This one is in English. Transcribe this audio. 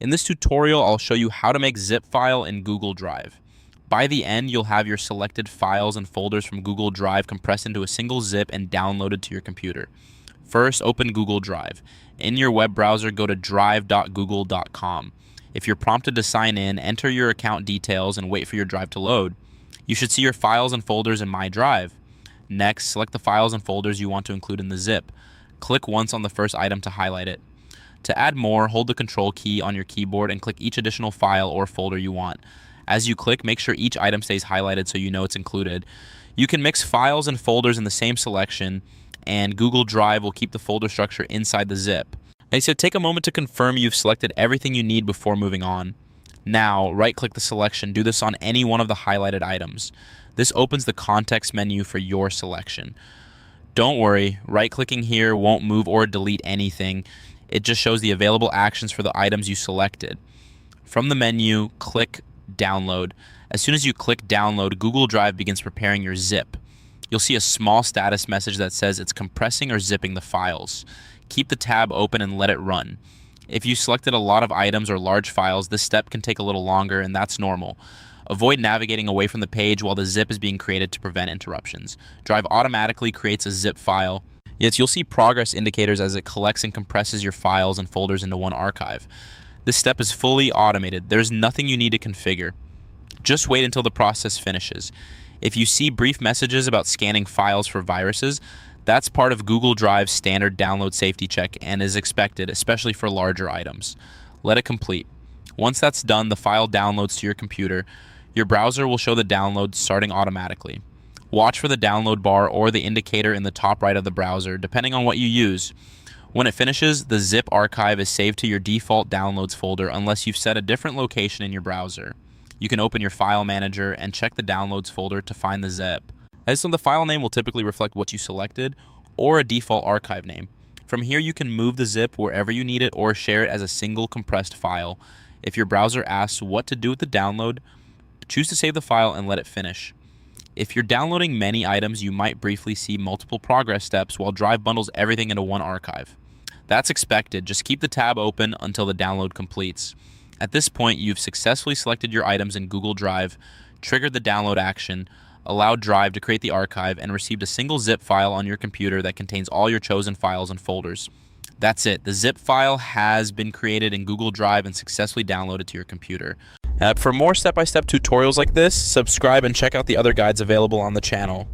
In this tutorial, I'll show you how to make zip file in Google Drive. By the end, you'll have your selected files and folders from Google Drive compressed into a single zip and downloaded to your computer. First, open Google Drive. In your web browser, go to drive.google.com. If you're prompted to sign in, enter your account details and wait for your drive to load. You should see your files and folders in My Drive. Next, select the files and folders you want to include in the zip. Click once on the first item to highlight it. To add more, hold the Control key on your keyboard and click each additional file or folder you want. As you click, make sure each item stays highlighted so you know it's included. You can mix files and folders in the same selection, and Google Drive will keep the folder structure inside the zip. So take a moment to confirm you've selected everything you need before moving on. Now, right-click the selection. Do this on any one of the highlighted items. This opens the context menu for your selection. Don't worry, right-clicking here won't move or delete anything. It just shows the available actions for the items you selected. From the menu, click Download. As soon as you click Download, Google Drive begins preparing your zip. You'll see a small status message that says it's compressing or zipping the files. Keep the tab open and let it run. If you selected a lot of items or large files, this step can take a little longer, and that's normal. Avoid navigating away from the page while the zip is being created to prevent interruptions. Drive automatically creates a zip file. Yet you'll see progress indicators as it collects and compresses your files and folders into one archive. This step is fully automated. There's nothing you need to configure. Just wait until the process finishes. If you see brief messages about scanning files for viruses, that's part of Google Drive's standard download safety check and is expected, especially for larger items. Let it complete. Once that's done, the file downloads to your computer. Your browser will show the download starting automatically. Watch for the download bar or the indicator in the top right of the browser, depending on what you use. When it finishes, the zip archive is saved to your default downloads folder unless you've set a different location in your browser. You can open your file manager and check the downloads folder to find the zip. So the file name will typically reflect what you selected or a default archive name. From here, you can move the zip wherever you need it or share it as a single compressed file. If your browser asks what to do with the download, choose to save the file and let it finish. If you're downloading many items, you might briefly see multiple progress steps while Drive bundles everything into one archive. That's expected. Just keep the tab open until the download completes. At this point, you've successfully selected your items in Google Drive, triggered the download action, allowed Drive to create the archive, and received a single zip file on your computer that contains all your chosen files and folders. That's it. The zip file has been created in Google Drive and successfully downloaded to your computer. For more step-by-step tutorials like this, subscribe and check out the other guides available on the channel.